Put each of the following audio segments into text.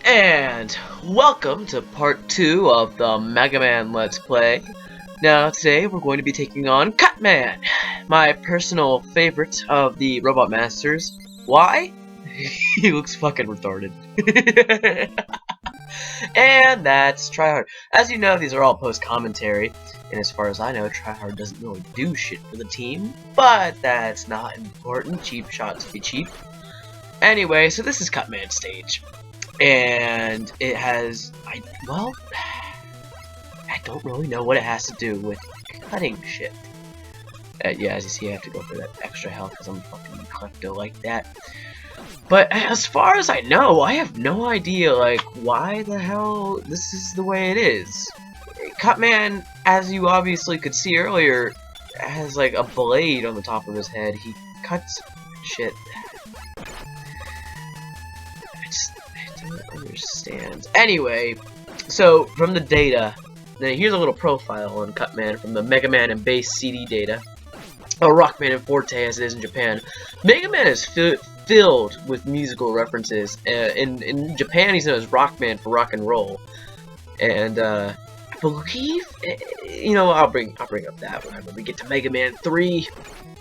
And welcome to part 2 of the Mega Man Let's Play. Now today we're going to be taking on Cutman, my personal favorite of the Robot Masters. Why? He looks fucking retarded. And that's Tryhard. As you know, these are all post-commentary, and as far as I know, Tryhard doesn't really do shit for the team, but that's not important. Cheap shots be cheap. Anyway, so this is Cutman stage. And it has, I don't really know what it has to do with cutting shit. Yeah, as you see, I have to go for that extra health because I'm fucking klepto like that. But as far as I know, I have no idea, like, why the hell this is the way it is. Cutman, as you obviously could see earlier, has, like, a blade on the top of his head. He cuts shit. I don't understand. Anyway, so from the data, now here's a little profile on Cutman from the Mega Man and Bass CD data. Oh, Rockman and Forte as it is in Japan. Mega Man is filled with musical references. In Japan, he's known as Rockman for rock and roll. And I believe, you know, I'll bring up that when we get to Mega Man 3,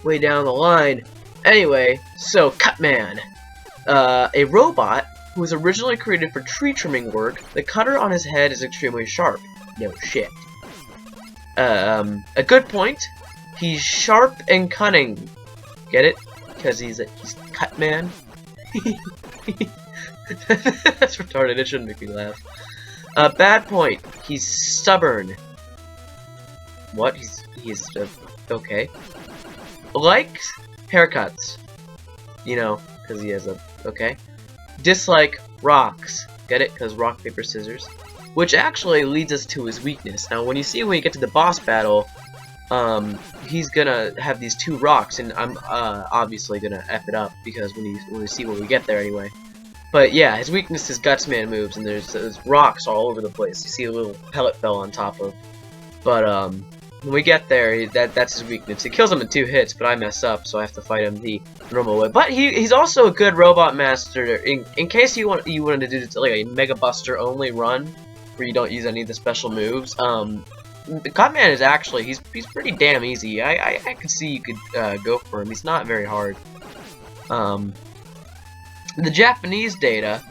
way down the line. Anyway, so Cutman, a robot who was originally created for tree trimming work. The cutter on his head is extremely sharp. No shit. A good point. He's sharp and cunning. Get it? Because he's Cutman. That's retarded. It shouldn't make me laugh. Bad point. He's stubborn. What? He's okay. Likes haircuts. You know, because he has a okay. Dislike rocks. Get it? Because rock, paper, scissors. Which actually leads us to his weakness. Now, when you get to the boss battle, he's gonna have these two rocks, and I'm obviously gonna F it up because when we see when we get there anyway. But yeah, his weakness is Gutsman moves, and there's rocks all over the place. You see a little pellet fell on top of. But when we get there, that's his weakness. He kills him in 2 hits, but I mess up, so I have to fight him the normal way. But he's also a good robot master. In case you wanted to do like a Mega Buster only run, where you don't use any of the special moves. Cutman is actually he's pretty damn easy. I could see you could go for him. He's not very hard. The Japanese data.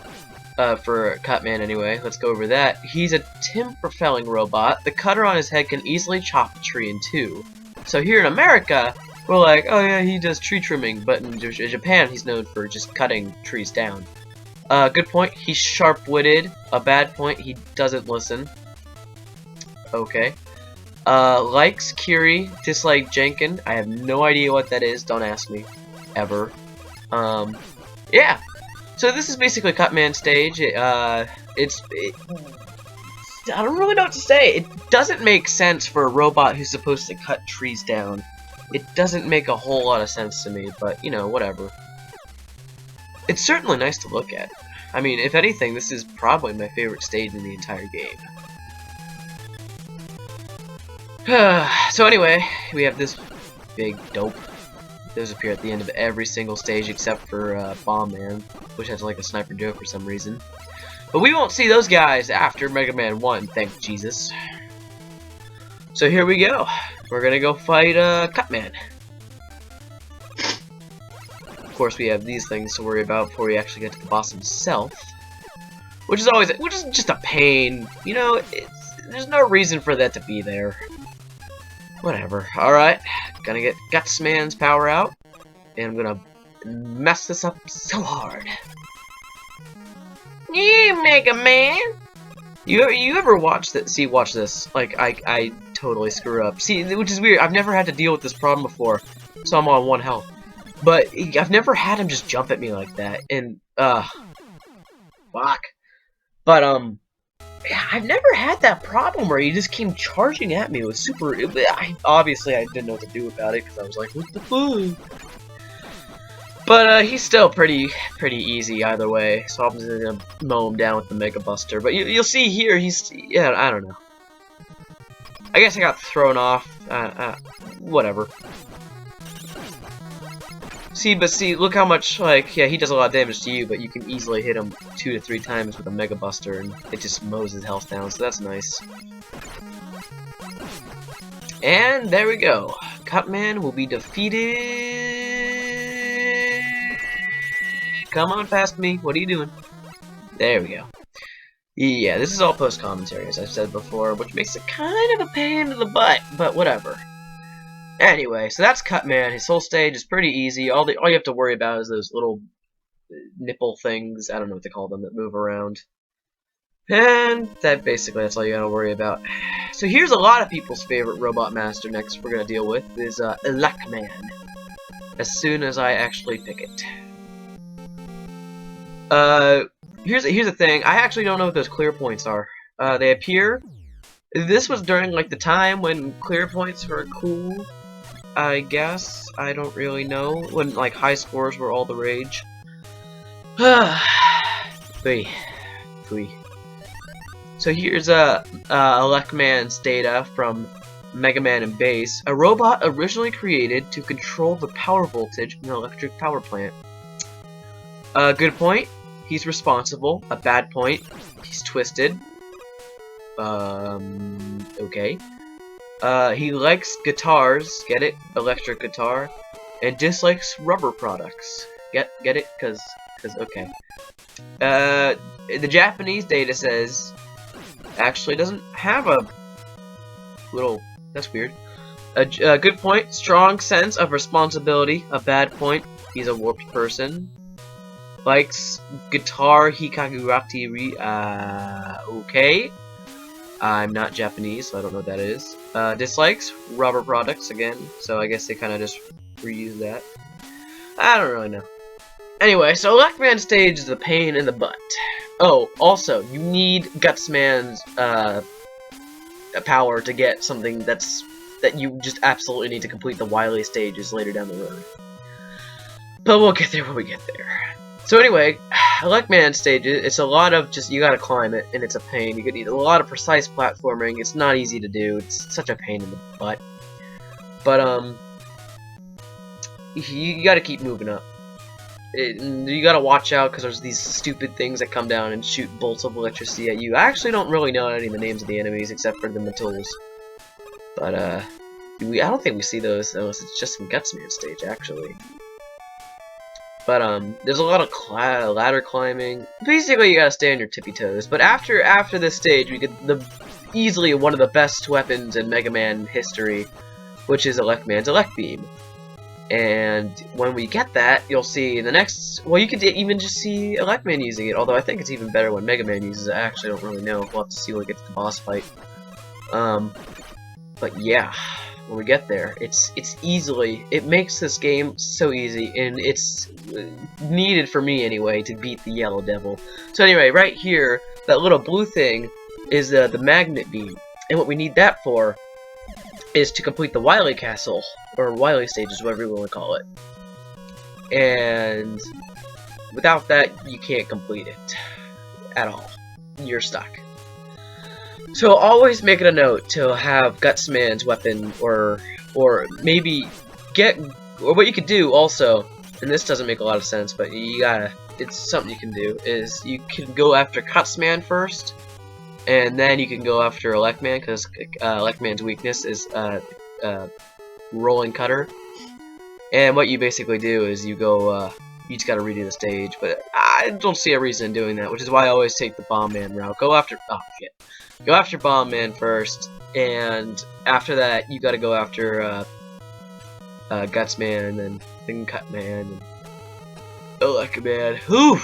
For Cutman anyway, let's go over that. He's a timber-felling robot. The cutter on his head can easily chop a tree in 2. So here in America, we're like, oh yeah, he does tree trimming, but in Japan, he's known for just cutting trees down. Good point, he's sharp-witted. A bad point, he doesn't listen. Okay. Likes Kiri, dislike Jenkin. I have no idea what that is, don't ask me. Ever. Yeah. So this is basically Cutman stage. I don't really know what to say. It doesn't make sense for a robot who's supposed to cut trees down. It doesn't make a whole lot of sense to me, but you know, whatever. It's certainly nice to look at. I mean, if anything, this is probably my favorite stage in the entire game. So anyway, we have this big dope. Those appear at the end of every single stage except for Bomb Man, which has like a sniper joke for some reason. But we won't see those guys after Mega Man 1, thank Jesus. So here we go. We're gonna go fight Cutman. Of course, we have these things to worry about before we actually get to the boss himself, which is just a pain. You know, there's no reason for that to be there. Whatever. Alright, gonna get Gutsman's power out, and I'm gonna mess this up so hard. Yeah, Mega Man! You ever watch that? See, watch this. Like, I totally screw up. See, which is weird. I've never had to deal with this problem before, so I'm on 1 health. But I've never had him just jump at me like that, and, fuck. But, I've never had that problem where he just came charging at me with super. Obviously, I didn't know what to do about it because I was like, "What the fuck?" But he's still pretty easy either way. So I'm just gonna mow him down with the Mega Buster. But you'll see here, yeah, I don't know. I guess I got thrown off. Whatever. See, look how much, like, yeah, he does a lot of damage to you, but you can easily hit him 2 to 3 times with a Mega Buster, and it just mows his health down, so that's nice. And there we go. Cutman will be defeated. Come on past me. What are you doing? There we go. Yeah, this is all post-commentary, as I've said before, which makes it kind of a pain in the butt, but whatever. Anyway, so that's Cutman. His whole stage is pretty easy. All you have to worry about is those little nipple things. I don't know what they call them that move around. And that's all you gotta worry about. So here's a lot of people's favorite robot master next we're gonna deal with is Elecman. As soon as I actually pick it. Here's the thing. I actually don't know what those clear points are. They appear. This was during like the time when clear points were cool. I guess. I don't really know. When, like, high scores were all the rage. Phooey. So here's Elecman's data from Mega Man and Base. A robot originally created to control the power voltage in an electric power plant. Good point. He's responsible. A bad point. He's twisted. Okay. He likes guitars, get it? Electric guitar. And dislikes rubber products. Get it? Cause okay. The Japanese data says actually doesn't have a little, that's weird. A good point, strong sense of responsibility. A bad point, he's a warped person. Likes guitar hikagurati okay. I'm not Japanese, so I don't know what that is. Dislikes rubber products again, so I guess they kind of just reuse that. I don't really know. Anyway, so Elecman stage is a pain in the butt. Oh, also, you need Gutsman's power to get something that you just absolutely need to complete the Wily stages later down the road. But we'll get there when we get there. So anyway, Elecman stage, it's a lot of just, you gotta climb it, and it's a pain. You could need a lot of precise platforming. It's not easy to do. It's such a pain in the butt. But, you gotta keep moving up. You gotta watch out, because there's these stupid things that come down and shoot bolts of electricity at you. I actually don't really know any of the names of the enemies, except for the Matools. But, I don't think we see those, unless it's just in Gutsman stage, actually. But there's a lot of ladder climbing. Basically, you gotta stay on your tippy toes. But after this stage, we get easily one of the best weapons in Mega Man history, which is Elecman's Elect Beam. And when we get that, you'll see the next. Well, you could even just see Elecman using it. Although I think it's even better when Mega Man uses it. I actually don't really know. We'll have to see when we get to the boss fight. But yeah. When we get there, it makes this game so easy, and it's needed for me anyway to beat the Yellow Devil. So anyway, right here, that little blue thing is the magnet beam, and what we need that for is to complete the Wily Castle, or Wily stages, whatever you want to call it. And without that, you can't complete it at all. You're stuck. So always make it a note to have Gutsman's weapon, or maybe or what you could do also, and this doesn't make a lot of sense, but it's something you can do, is you can go after Gutsman first, and then you can go after Elecman, because Elecman's weakness is rolling cutter. And what you basically do is you go, you just gotta redo the stage, but I don't see a reason in doing that, which is why I always take the Bomb Man route. Go after Bomb Man first, and after that, you gotta go after Gutsman, and then Cutman, and Elecman. Whew,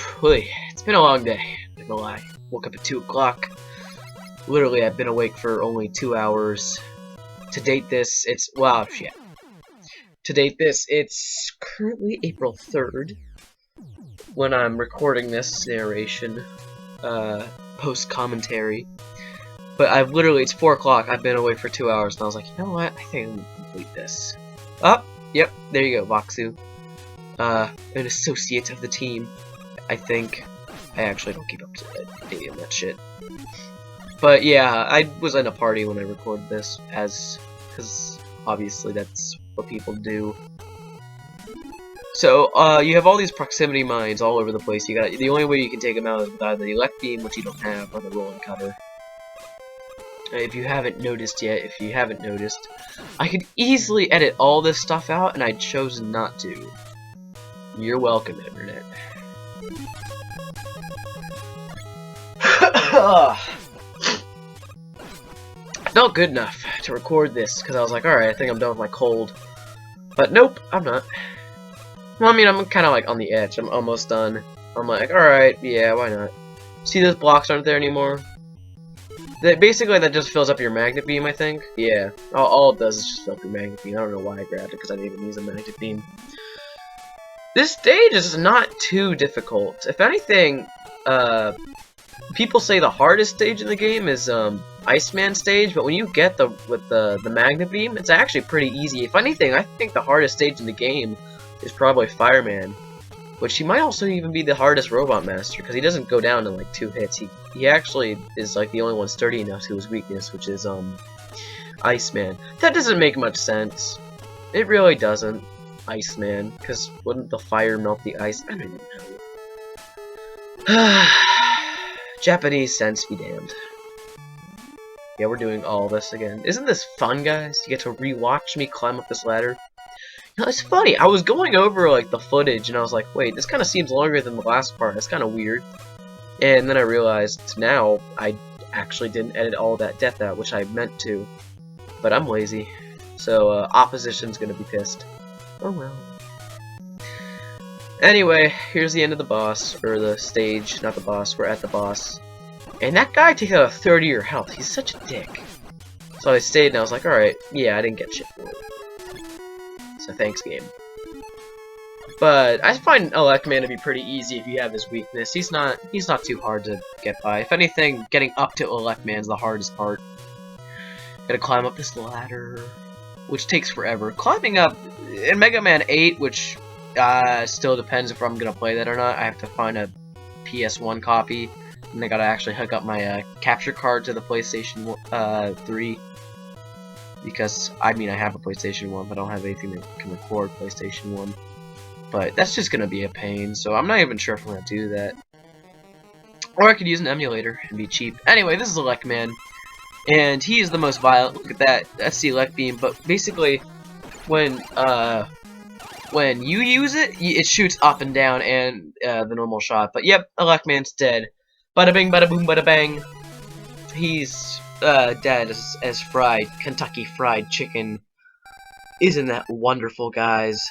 it's been a long day, I'm not gonna lie. Woke up at 2 o'clock. Literally, I've been awake for only 2 hours. To date this, it's currently April 3rd when I'm recording this narration, post-commentary. But it's 4 o'clock, I've been awake for 2 hours, and I was like, you know what, I think I'm gonna complete this. Oh, yep, there you go, Voxu. An associate of the team, I think. I actually don't keep up to date on that shit. But yeah, I was in a party when I recorded this, because obviously that's what people do. So, you have all these proximity mines all over the place. You got the only way you can take them out is with either the elect beam, which you don't have, or the rolling cutter. If you haven't noticed yet, I could easily edit all this stuff out, and I chose not to. You're welcome, Internet. Felt good enough to record this, because I was like, alright, I think I'm done with my cold. But nope, I'm not. Well, I mean, I'm kind of like on the edge. I'm almost done. I'm like, alright, yeah, why not? See, those blocks aren't there anymore? Basically, that just fills up your magnet beam, I think. Yeah, all it does is just fill up your magnet beam. I don't know why I grabbed it, because I didn't even use a magnet beam. This stage is not too difficult. If anything, people say the hardest stage in the game is Iceman stage, but when you get the magnet beam, it's actually pretty easy. If anything, I think the hardest stage in the game is probably Fireman, which he might also even be the hardest Robot Master, because he doesn't go down in like 2 hits. He actually is like the only one sturdy enough to his weakness, which is Iceman. That doesn't make much sense. It really doesn't. Iceman, because wouldn't the fire melt the ice? I don't even know. Japanese sense be damned. Yeah, we're doing all this again. Isn't this fun, guys? You get to rewatch me climb up this ladder. You know, it's funny. I was going over like the footage, and I was like, wait, this kind of seems longer than the last part. That's kind of weird. And then I realized now I actually didn't edit all that death out, which I meant to. But I'm lazy. So opposition's gonna be pissed. Oh well. Anyway, here's the end of the boss, or the stage, not the boss. We're at the boss. And that guy takes out a third of your health. He's such a dick. So I stayed and I was like, alright, yeah, I didn't get shit for it. So thanks, game. But I find Electman to be pretty easy if you have his weakness. He's not too hard to get by. If anything, getting up to Electman's the hardest part. Gotta climb up this ladder, which takes forever. Climbing up in Mega Man 8, which still depends if I'm gonna play that or not. I have to find a PS1 copy, and I gotta actually hook up my capture card to the PlayStation 3. Because, I mean, I have a PlayStation 1, but I don't have anything that can record PlayStation 1. But that's just gonna be a pain, so I'm not even sure if I'm gonna do that. Or I could use an emulator and be cheap. Anyway, this is Electman, and he is the most violent. Look at that. That's the Elect Beam, but basically, when you use it, it shoots up and down and the normal shot. But yep, Electman's dead. Bada bing, bada boom, bada bang. He's dead as fried Kentucky Fried Chicken. Isn't that wonderful, guys?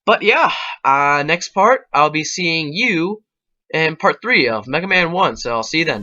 But yeah, next part I'll be seeing you in part 3 of Mega Man 1. So I'll see you then.